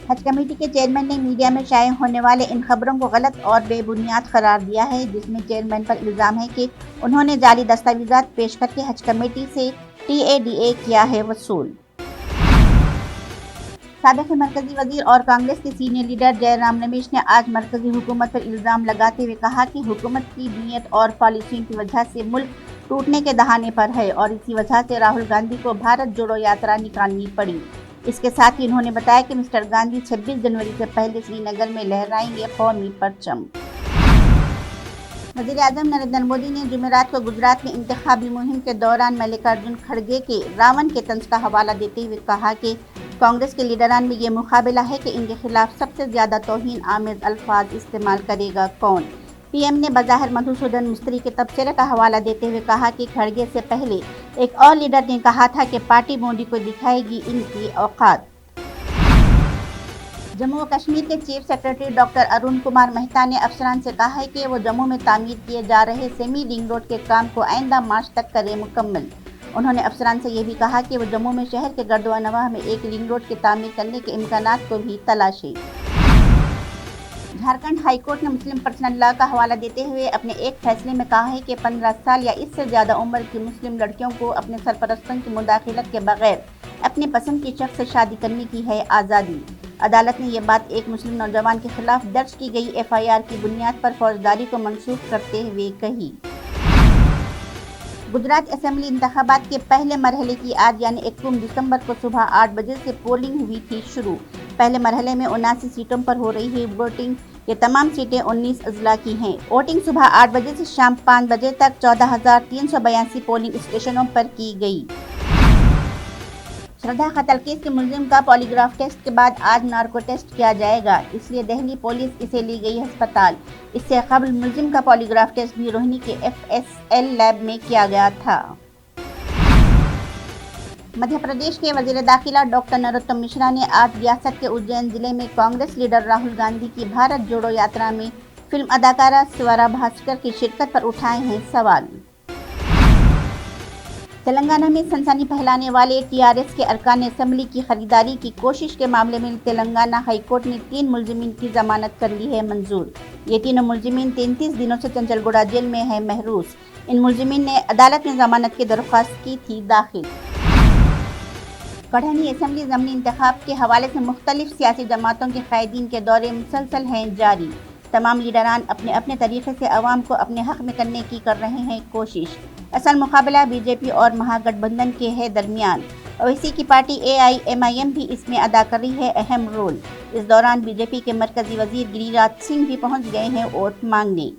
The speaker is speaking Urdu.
حج کمیٹی کے چیئرمین نے میڈیا میں شائع ہونے والے ان خبروں کو غلط اور بے بنیاد قرار دیا ہے، جس میں چیئرمین پر الزام ہے کہ انہوں نے جعلی دستاویزات پیش کر کے حج کمیٹی سے TADA کیا ہے وصول۔ سابق مرکزی وزیر اور کانگریس کے سینئر لیڈر جے رام رمیش نے آج مرکزی حکومت پر الزام لگاتے ہوئے کہا کہ حکومت کی نیت اور پالیسیوں کی وجہ سے ملک ٹوٹنے کے دہانے پر ہے اور اسی وجہ سے راہل گاندھی کو بھارت جوڑو یاترا نکالنی پڑی۔ اس کے ساتھ ہی انہوں نے بتایا کہ مسٹر گاندھی 26 جنوری سے پہلے سری نگر میں لہرائیں گے قومی پرچم۔ وزیر اعظم نریندر مودی نے جمعرات کو گجرات میں انتخابی مہم کے دوران ملکارجن کھڑگے کے راون کے طنز کا حوالہ دیتے ہوئے کہا کہ کانگریس کے لیڈران میں یہ مقابلہ ہے کہ ان کے خلاف سب سے زیادہ توہین آمیز الفاظ استعمال کرے گا کون۔ پی ایم نے بظاہر مدھوسودھن مستری کے تبصرے کا حوالہ دیتے ہوئے کہا کہ کھڑگے سے پہلے ایک اور لیڈر نے کہا تھا کہ پارٹی مودی کو دکھائے گی ان کی اوقات۔ جموں و کشمیر کے chief secretary doctor Arun Kumar Mehta نے افسران سے کہا ہے کہ وہ جموں میں تعمیر کیے جا رہے سیمی رنگ روڈ کے کام کو آئندہ مارچ تک کریں مکمل۔ انہوں نے افسران سے یہ بھی کہا کہ وہ جموں میں شہر کے گرد و نواح میں ایک رنگ روڈ کی تعمیر کرنے کے امکانات کو بھی تلاشیں۔ جھارکھنڈ ہائی کورٹ نے مسلم پرسنل لاء کا حوالہ دیتے ہوئے اپنے ایک فیصلے میں کہا ہے کہ 15 سال یا اس سے زیادہ عمر کی مسلم لڑکیوں کو اپنے سرپرستوں کی مداخلت کے بغیر اپنی پسند کی شخص سے شادی کرنے کی ہے آزادی۔ عدالت نے یہ بات ایک مسلم نوجوان کے خلاف درج کی گئی FIR کی بنیاد پر فوجداری کو منسوخ کرتے ہوئے کہی۔ گجرات اسمبلی انتخابات کے پہلے مرحلے کی آج یعنی 21 دسمبر کو صبح 8 بجے سے پولنگ ہوئی تھی شروع۔ پہلے مرحلے میں 79 سیٹوں پر ہو رہی ہے ووٹنگ۔ یہ تمام سیٹیں 19 اضلاع کی ہیں۔ ووٹنگ صبح 8 بجے سے شام 5 بجے تک 14,382 پولنگ اسٹیشنوں پر کی گئی۔ شردھا قتل کیس کے ملزم کا پولی گراف ٹیسٹ کے بعد آج نارکو ٹیسٹ کیا جائے گا، اس لیے دہلی پولیس اسے لی گئی ہسپتال۔ اس سے قبل ملزم کا پولی گراف ٹیسٹ بھی روہنی کے FSL لیب میں کیا گیا تھا۔ مدھیہ پردیش کے وزیر داخلہ ڈاکٹر نروتم مشرا نے آج ریاست کے اجین ضلع میں کانگریس لیڈر راہل گاندھی کی بھارت جوڑو یاترا میں فلم اداکارہ سوارا بھاسکر کی شرکت پر اٹھائے ہیں سوال۔ تلنگانہ میں سنسنی پھیلانے والے TRS کے ارکان اسمبلی کی خریداری کی کوشش کے معاملے میں تلنگانہ ہائی کورٹ نے 3 ملزمین کی ضمانت کر لی ہے منظور۔ یہ تینوں ملزمین 33 دنوں سے چنچل گوڑہ جیل میں ہیں محروس۔ ان ملزمین نے عدالت میں ضمانت کی درخواست کی تھی داخل۔ کڑھنی اسمبلی ضمنی انتخاب کے حوالے سے مختلف سیاسی جماعتوں کے قائدین کے دورے مسلسل ہیں جاری۔ تمام لیڈران اپنے اپنے طریقے سے عوام کو اپنے حق میں کرنے کی کر رہے ہیں کوشش۔ اصل مقابلہ BJP اور مہا گٹھ بندھن کے ہے درمیان۔ اویسی کی پارٹی AIMIM بھی اس میں ادا کر رہی ہے اہم رول۔ اس دوران BJP کے مرکزی وزیر گری راج سنگھ بھی پہنچ گئے ہیں ووٹ مانگنے۔